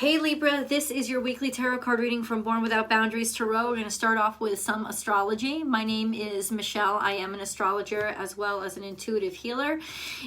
Hey Libra, this is your weekly tarot card reading from Born Without Boundaries Tarot. We're going to start off with some astrology. My name is Michelle. I am an astrologer as well as an intuitive healer,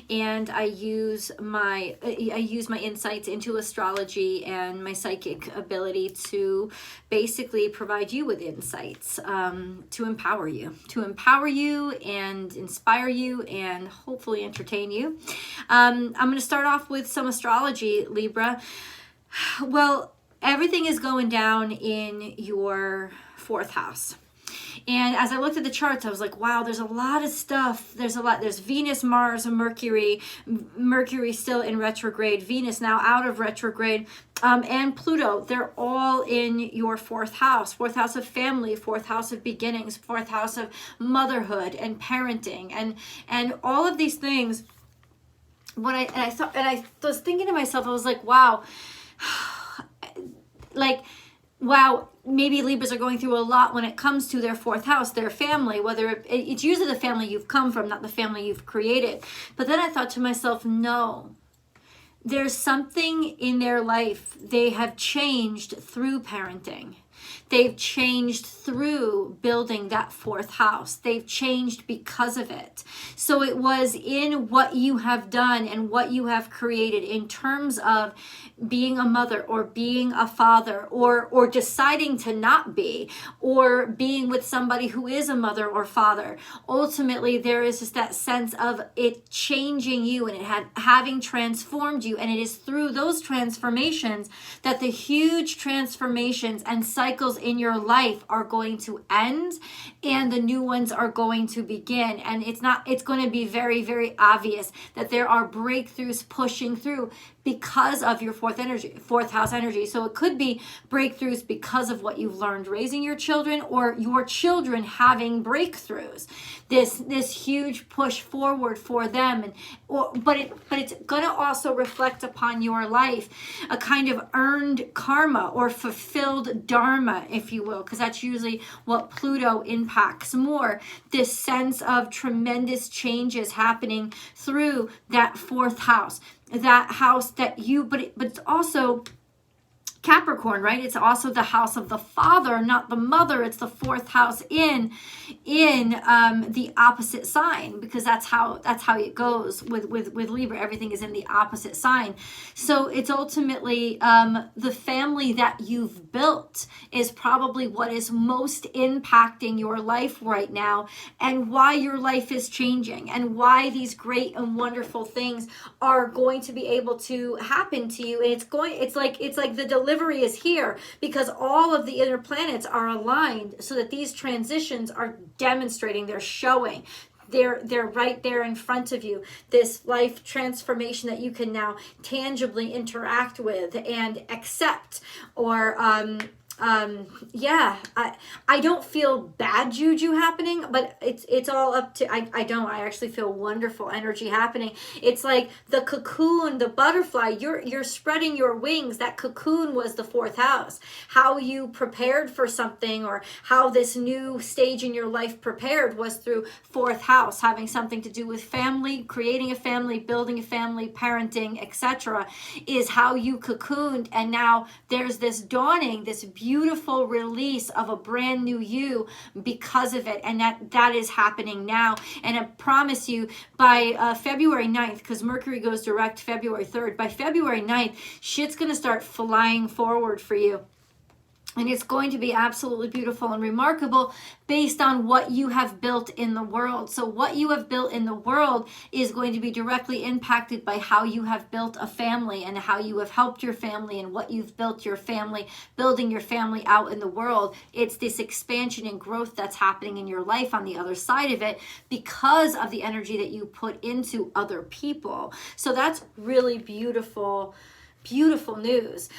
and I use my insights into astrology and my psychic ability to basically provide you with insights to empower you and inspire you and hopefully entertain you. I'm going to start off with some astrology, Libra. Well, everything is going down in your fourth house. And as I looked at the charts, I was like, wow, there's a lot of stuff. There's Venus, Mars, and Mercury. Mercury still in retrograde. Venus now out of retrograde. And Pluto. They're all in your fourth house. Fourth house of family, fourth house of beginnings, fourth house of motherhood and parenting. And all of these things. I was thinking to myself, I was like, wow. Wow, maybe Libras are going through a lot when it comes to their fourth house, their family, whether it's usually the family you've come from, not the family you've created. But then I thought to myself, no, there's something in their life. They have changed through parenting. They've changed through building that fourth house. They've changed because of it. So it was in what you have done and what you have created in terms of being a mother or being a father or deciding to not be, or being with somebody who is a mother or father. Ultimately, there is just that sense of it changing you and it having transformed you. And it is through those transformations that the huge transformations and cycles in your life are going to end and the new ones are going to begin. And it's going to be very, very obvious that there are breakthroughs pushing through because of your fourth house energy. So it could be breakthroughs because of what you've learned raising your children, or your children having breakthroughs. This huge push forward for them, but it's going to also reflect upon your life a kind of earned karma or fulfilled dharma, if you will, because that's usually what Pluto impacts more. This sense of tremendous changes happening through that fourth house. That house that but it's also Capricorn, right? It's also the house of the father, not the mother. It's the fourth house in the opposite sign, because that's how it goes with Libra. Everything is in the opposite sign. So it's ultimately the family that you've built is probably what is most impacting your life right now, and why your life is changing, and why these great and wonderful things are going to be able to happen to you. And it's like the delivery is here, because all of the inner planets are aligned so that these transitions are demonstrating, they're showing, they're right there in front of you. This life transformation that you can now tangibly interact with and accept, or I don't feel bad juju happening, but it's all up to, I actually feel wonderful energy happening. It's like the cocoon, the butterfly, you're spreading your wings. That cocoon was the fourth house. How you prepared for something, or how this new stage in your life prepared, was through fourth house, having something to do with family, creating a family, building a family, parenting, etc. is how you cocooned. And now there's this dawning, this beautiful release of a brand new you because of it. And that is happening now. And I promise you, by February 9th, because Mercury goes direct February 3rd, by February 9th, shit's going to start flying forward for you. And it's going to be absolutely beautiful and remarkable based on what you have built in the world. So what you have built in the world is going to be directly impacted by how you have built a family, and how you have helped your family, and what you've built your family, building your family out in the world. It's this expansion and growth that's happening in your life on the other side of it, because of the energy that you put into other people. So that's really beautiful. Beautiful news.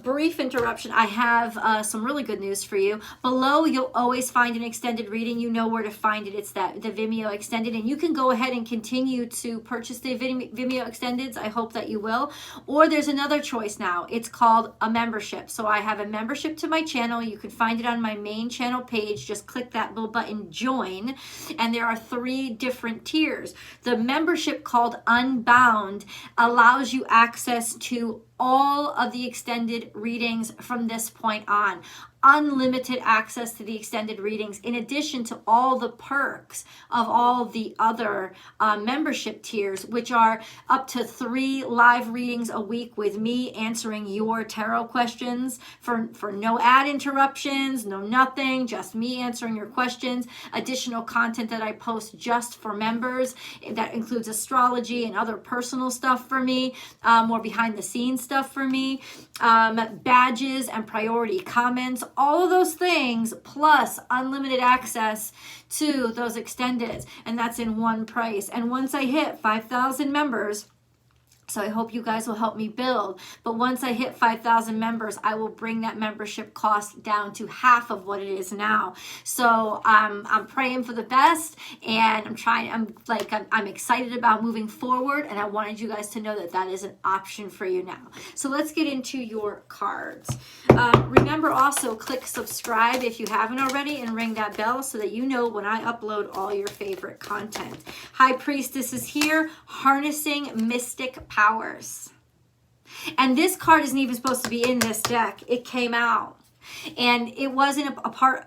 Brief interruption. I have some really good news for you. Below, you'll always find an extended reading. You know where to find it. It's the Vimeo extended, and you can go ahead and continue to purchase the Vimeo extendeds. I hope that you will. Or there's another choice now. It's called a membership. So I have a membership to my channel. You can find it on my main channel page. Just click that little button, join, and there are 3 different tiers. The membership, called Unbound, allows you access to all of the extended readings from this point on. Unlimited access to the extended readings, in addition to all the perks of all the other membership tiers, which are up to 3 live readings a week with me answering your tarot questions for no ad interruptions, no nothing, just me answering your questions. Additional content that I post just for members that includes astrology and other personal stuff for me, more behind the scenes stuff for me, badges and priority comments, all of those things, plus unlimited access to those extendeds, and that's in one price. And once I hit 5,000 members, so I hope you guys will help me build. But once I hit 5,000 members, I will bring that membership cost down to half of what it is now. So I'm praying for the best, and I'm excited about moving forward. And I wanted you guys to know that that is an option for you now. So let's get into your cards. Remember also, click subscribe if you haven't already, and ring that bell so that you know when I upload all your favorite content. High Priestess is here, harnessing mystic powers. And this card isn't even supposed to be in this deck. It came out. And it wasn't a part...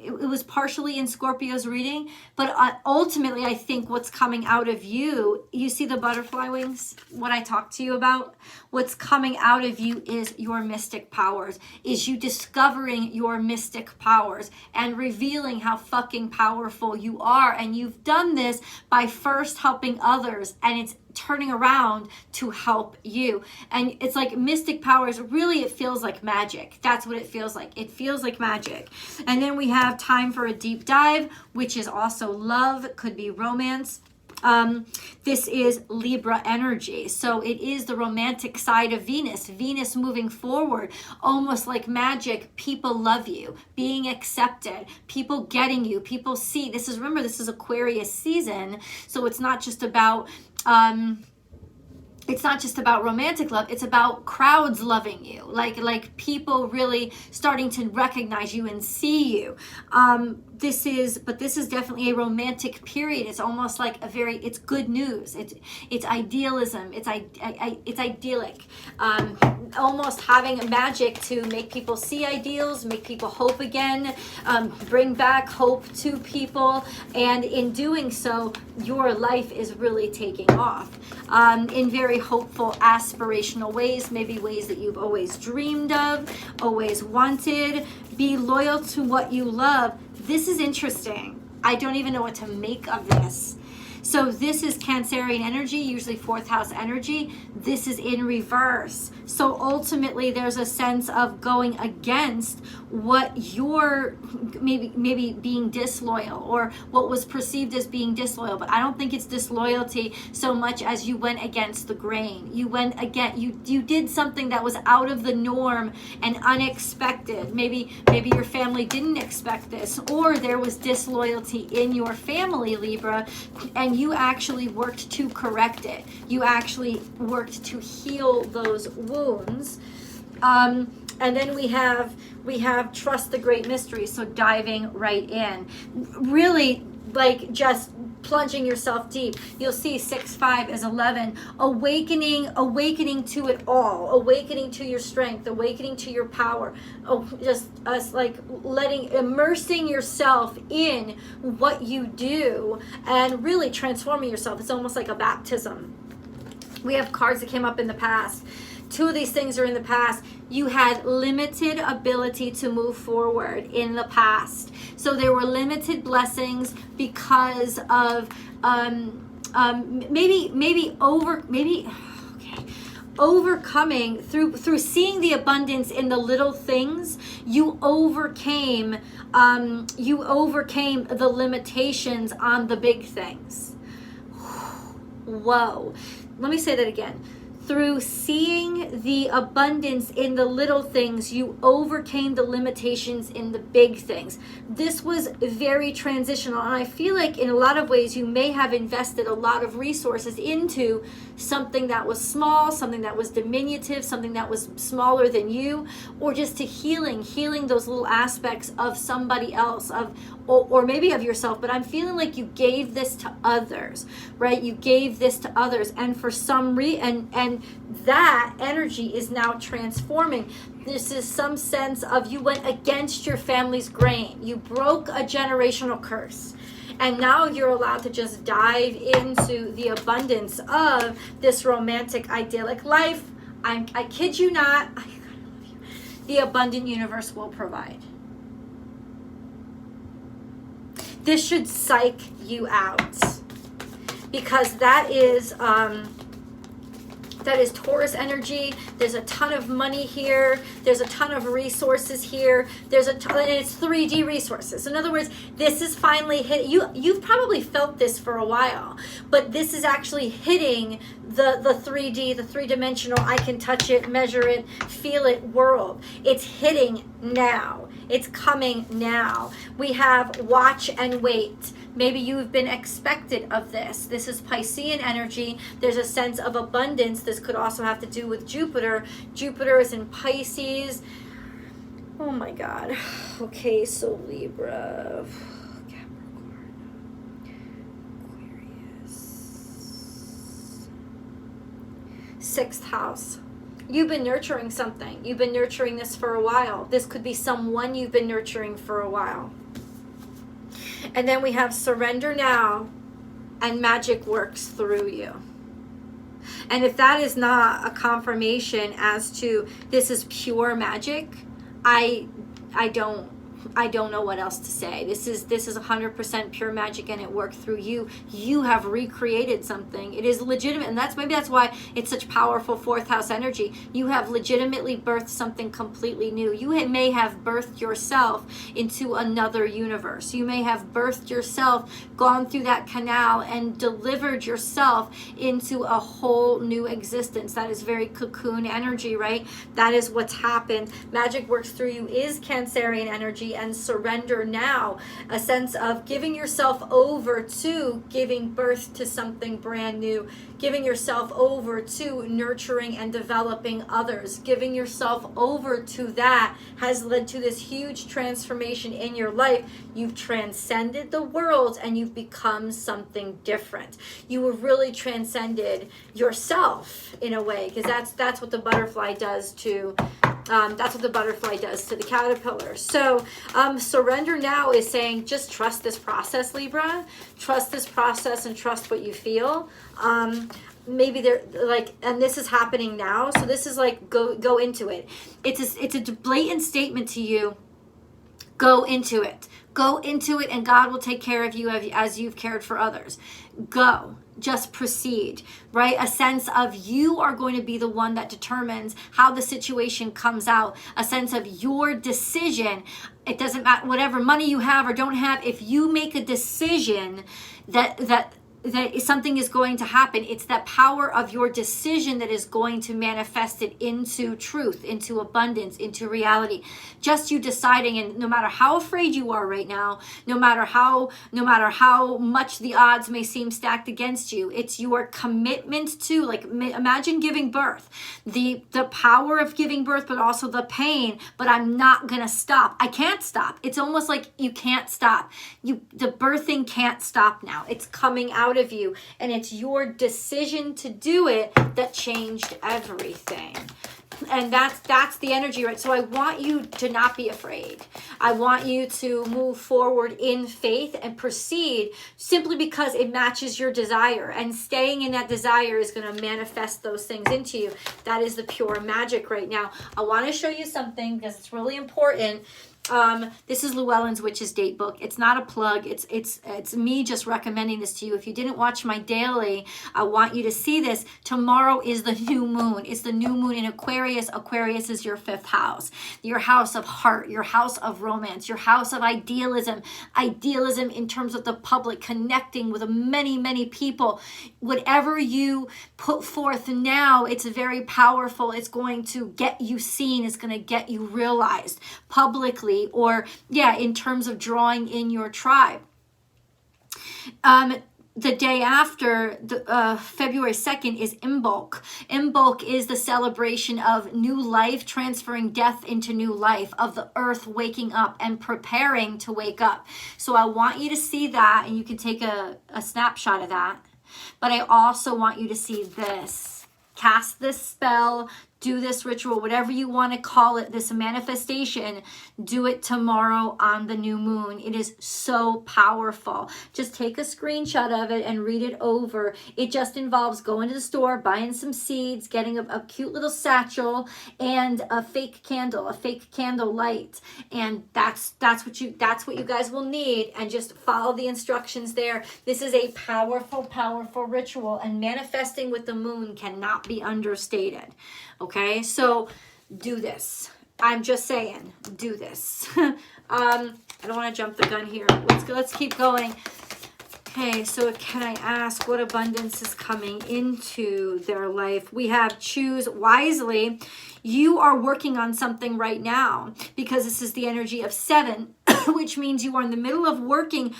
It was partially in Scorpio's reading, but ultimately I think what's coming out of you, you see the butterfly wings, what I talked to you about? What's coming out of you is your mystic powers, is you discovering your mystic powers and revealing how fucking powerful you are. And you've done this by first helping others, and it's turning around to help you. And it's like mystic powers, really it feels like magic. That's what it feels like. It feels like magic. And then we have time for a deep dive, which is also love, could be romance. This is Libra energy. So it is the romantic side of Venus. Venus moving forward, almost like magic. People love you, being accepted, people getting you, people see. Remember, this is Aquarius season. So it's not just about, romantic love. It's about crowds loving you, like people really starting to recognize you and see you. This is definitely a romantic period. It's almost like it's good news. It's idealism. It's idyllic. Almost having magic to make people see ideals, make people hope again, bring back hope to people. And in doing so, your life is really taking off in very hopeful, aspirational ways, maybe ways that you've always dreamed of, always wanted. Be loyal to what you love. This is interesting. I don't even know what to make of this. So this is Cancerian energy, usually 4th house energy. This is in reverse. So ultimately there's a sense of going against what you're maybe being disloyal, or what was perceived as being disloyal. But I don't think it's disloyalty so much as you went against the grain. You went against, you did something that was out of the norm and unexpected. Maybe your family didn't expect this, or there was disloyalty in your family, Libra, and you actually worked to correct it. You actually worked to heal those wounds. And then we have trust the great mystery. So diving right in, really like just plunging yourself deep. You'll see 6-5 is 11, awakening to it all, awakening to your strength, awakening to your power. Just us like immersing yourself in what you do and really transforming yourself. It's almost like a baptism. We have cards that came up in the past. 2 of these things are in the past. You had limited ability to move forward in the past. So there were limited blessings because of overcoming through seeing the abundance in the little things. You overcame the limitations on the big things. Whoa. Let me say that again. Through seeing the abundance in the little things, you overcame the limitations in the big things. This was very transitional, and I feel like in a lot of ways you may have invested a lot of resources into something that was small, something that was diminutive, something that was smaller than you, or just to healing those little aspects of somebody else, or maybe of yourself. But I'm feeling like you gave this to others, right? You gave this to others, and for some reason, and And that energy is now transforming. This is some sense of you went against your family's grain. You broke a generational curse. And now you're allowed to just dive into the abundance of this romantic, idyllic life. I kid you not, the abundant universe will provide. This should psych you out, because that is Taurus energy. There's a ton of money here. There's a ton of resources here. There's a ton, and it's 3D resources. In other words, this is finally hit. You've probably felt this for a while, but this is actually hitting the 3D, the three-dimensional, I can touch it, measure it, feel it world. It's hitting now. It's coming now. We have watch and wait. Maybe you've been expected of this. This is Piscean energy. There's a sense of abundance. This could also have to do with Jupiter. Jupiter is in Pisces. Oh my God. Okay, so Libra, Capricorn, Aquarius. 6th house. You've been nurturing something. You've been nurturing this for a while. This could be someone you've been nurturing for a while. And then we have surrender now, and magic works through you. And if that is not a confirmation as to this is pure magic, I don't know what else to say. This is 100% pure magic, and it worked through you. You have recreated something. It is legitimate, and maybe that's why it's such powerful 4th house energy. You have legitimately birthed something completely new. You may have birthed yourself into another universe. You may have birthed yourself, gone through that canal, and delivered yourself into a whole new existence. That is very cocoon energy, right? That is what's happened. Magic works through you is Cancerian energy, and surrender now, a sense of giving yourself over to giving birth to something brand new, giving yourself over to nurturing and developing others, giving yourself over to that has led to this huge transformation in your life. You've transcended the world and you've become something different. You have really transcended yourself in a way, because that's what the butterfly does to the caterpillar. So surrender now is saying just trust this process, Libra. Trust this process and trust what you feel. Maybe they're like, and this is happening now. So this is like, go into it. It's a blatant statement to you. Go into it. Go into it, and God will take care of you as you've cared for others. Go. Just proceed, right? A sense of you are going to be the one that determines how the situation comes out. A sense of your decision. It doesn't matter whatever money you have or don't have. If you make a decision that something is going to happen, it's that power of your decision that is going to manifest it into truth, into abundance, into reality. Just you deciding, and no matter how afraid you are right now, no matter how much the odds may seem stacked against you, it's your commitment to, like, imagine giving birth, the power of giving birth, but also the pain. But I'm not gonna stop. I can't stop. It's almost like you can't stop. The birthing can't stop now. It's coming out of you, and it's your decision to do it that changed everything. And that's the energy, right? So I want you to not be afraid. I want you to move forward in faith and proceed simply because it matches your desire, and staying in that desire is going to manifest those things into you. That is the pure magic right now. I want to show you something because it's really important. This is Llewellyn's Witch's Date Book. It's not a plug. It's me just recommending this to you. If you didn't watch my daily, I want you to see this. Tomorrow is the new moon. It's the new moon in Aquarius. Aquarius is your 5th house, your house of heart, your house of romance, your house of idealism in terms of the public, connecting with many, many people. Whatever you put forth now, it's very powerful. It's going to get you seen. It's going to get you realized publicly, or in terms of drawing in your tribe. The day after, February 2nd, is Imbolc. Imbolc is the celebration of new life, transferring death into new life, of the earth waking up and preparing to wake up. So I want you to see that, and you can take a snapshot of that. But I also want you to see this. cast this spell, do this ritual, whatever you want to call it, this manifestation, do it tomorrow on the new moon. It is so powerful. Just take a screenshot of it and read it over. It just involves going to the store, buying some seeds, getting a cute little satchel, and a fake candle light. And that's what you guys will need, and just follow the instructions there. This is a powerful, powerful ritual, and manifesting with the moon cannot be understated. Okay, so do this. I'm just saying, do this. I don't want to jump the gun here. Let's keep going. Okay, so can I ask what abundance is coming into their life? We have choose wisely. You are working on something right now, because this is the energy of 7, which means you are in the middle of working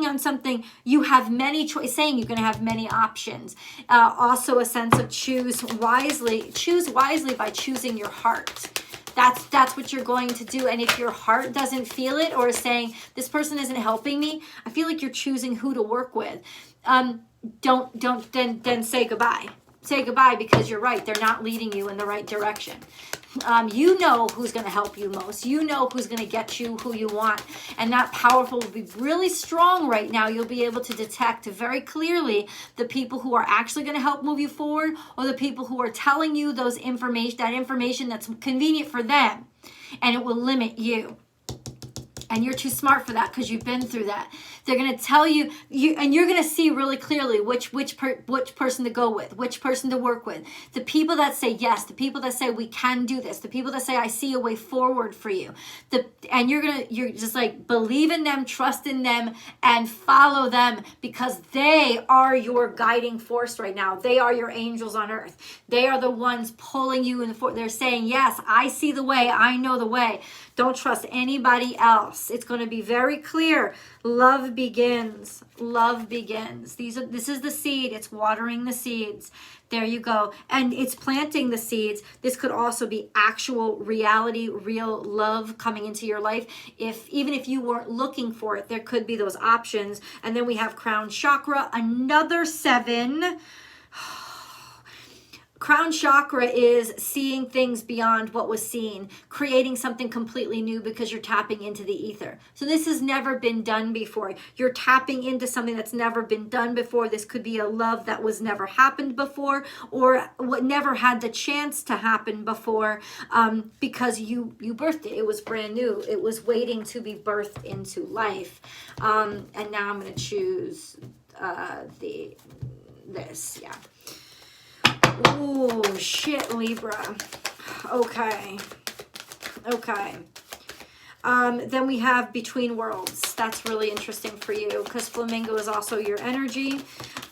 on something. You have many choices, saying you're going to have many options. Also a sense of choose wisely. Choose wisely by choosing your heart. That's what you're going to do. And if your heart doesn't feel it, or is saying, this person isn't helping me, I feel like you're choosing who to work with. Don't say goodbye. Say goodbye, because you're right. They're not leading you in the right direction. You know who's going to help you most. You know who's going to get you who you want. And that powerful will be really strong right now. You'll be able to detect very clearly the people who are actually going to help move you forward, or the people who are telling you that information that's convenient for them, and it will limit you. And you're too smart for that, because you've been through that. They're going to tell you, and you're going to see really clearly which person to go with, which person to work with. The people that say yes, the people that say we can do this, the people that say I see a way forward for you. And you're just like, believe in them, trust in them, and follow them, because they are your guiding force right now. They are your angels on earth. They are the ones pulling you in the They're saying, yes, I see the way, I know the way. Don't trust anybody else. It's going to be very clear. Love begins. Love begins. This is the seed. It's watering the seeds. There you go. And it's planting the seeds. This could also be actual reality, real love coming into your life. Even if you weren't looking for it, there could be those options. And then we have crown chakra, another 7. Crown chakra is seeing things beyond what was seen, creating something completely new, because you're tapping into the ether. So this has never been done before. You're tapping into something that's never been done before. This could be a love that was never happened before, or what never had the chance to happen before, because you birthed it. It was brand new. It was waiting to be birthed into life. And now I'm going to choose this. Yeah. Oh, shit, Libra. Okay. Then we have Between Worlds. That's really interesting for you, because flamingo is also your energy.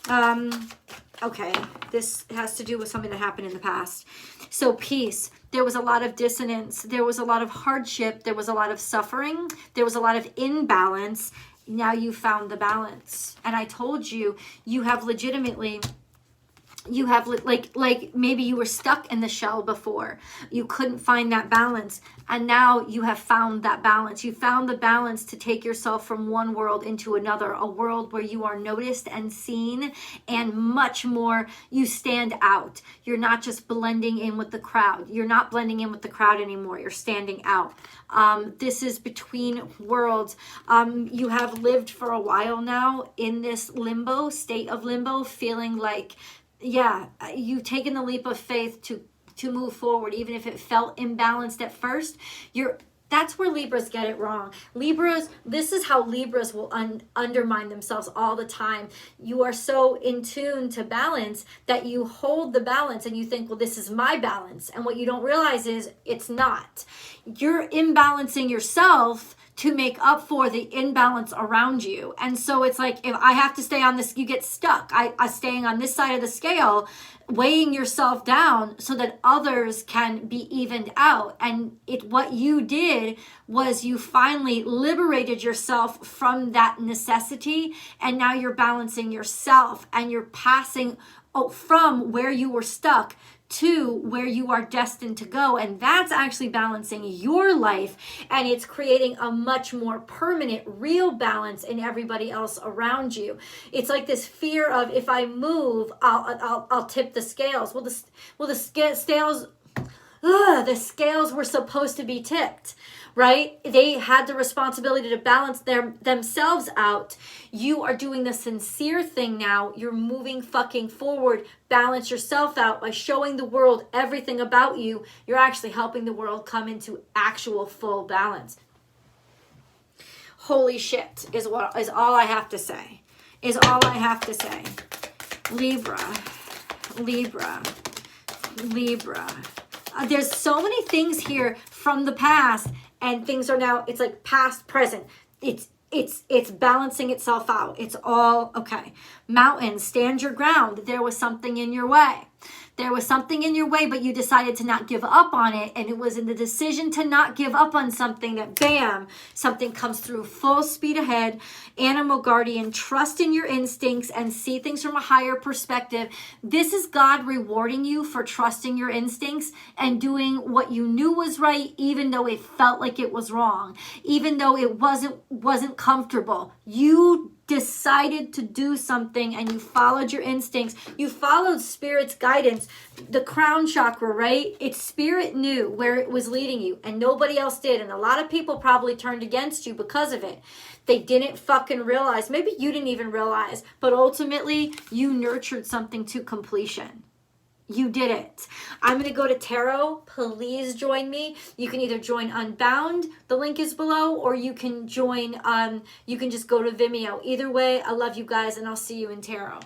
Okay, this has to do with something that happened in the past. So peace. There was a lot of dissonance. There was a lot of hardship. There was a lot of suffering. There was a lot of imbalance. Now you found the balance. And I told you, you have legitimately... You have like maybe you were stuck in the shell before. You couldn't find that balance. And now you have found that balance. You found the balance to take yourself from one world into another, a world where you are noticed and seen, and much more, you stand out. You're not just blending in with the crowd. You're not blending in with the crowd anymore. You're standing out. This is Between Worlds. You have lived for a while now in this limbo, state of limbo, feeling like, yeah, you've taken the leap of faith to move forward, even if it felt imbalanced at first. That's where Libras get it wrong. This is how Libras will undermine themselves all the time. You are so in tune to balance that you hold the balance and you think, well, this is my balance. And what you don't realize is it's not. You're imbalancing yourself to make up for the imbalance around you. And so it's like, if I have to stay on this, you get stuck. I staying on this side of the scale, weighing yourself down so that others can be evened out. And what you did was you finally liberated yourself from that necessity. And now you're balancing yourself, and you're passing from where you were stuck to where you are destined to go. And that's actually balancing your life, and it's creating a much more permanent, real balance in everybody else around you. It's like this fear of, if I move, I'll tip the scales. Well, the scales were supposed to be tipped, right? They had the responsibility to balance themselves out. You are doing the sincere thing now. You're moving fucking forward. Balance yourself out by showing the world everything about you. You're actually helping the world come into actual full balance. Holy shit is all I have to say. Is all I have to say. Libra. There's so many things here from the past, and things are now, it's like past, present. It's balancing itself out. It's all okay. Mountain, stand your ground. There was something in your way. There was something in your way, but you decided to not give up on it. And it was in the decision to not give up on something that, bam, something comes through full speed ahead. Animal guardian, trust in your instincts and see things from a higher perspective. This is God rewarding you for trusting your instincts and doing what you knew was right, even though it felt like it was wrong, even though it wasn't comfortable. You decided to do something and you followed your instincts. You followed Spirit's guidance. The crown chakra, right? It's Spirit knew where it was leading you and nobody else did. And a lot of people probably turned against you because of it. They didn't fucking realize. Maybe you didn't even realize. But ultimately, you nurtured something to completion. You did it. I'm going to go to tarot. Please join me. You can either join Unbound, the link is below, or you can join, you can just go to Vimeo. Either way, I love you guys and I'll see you in tarot.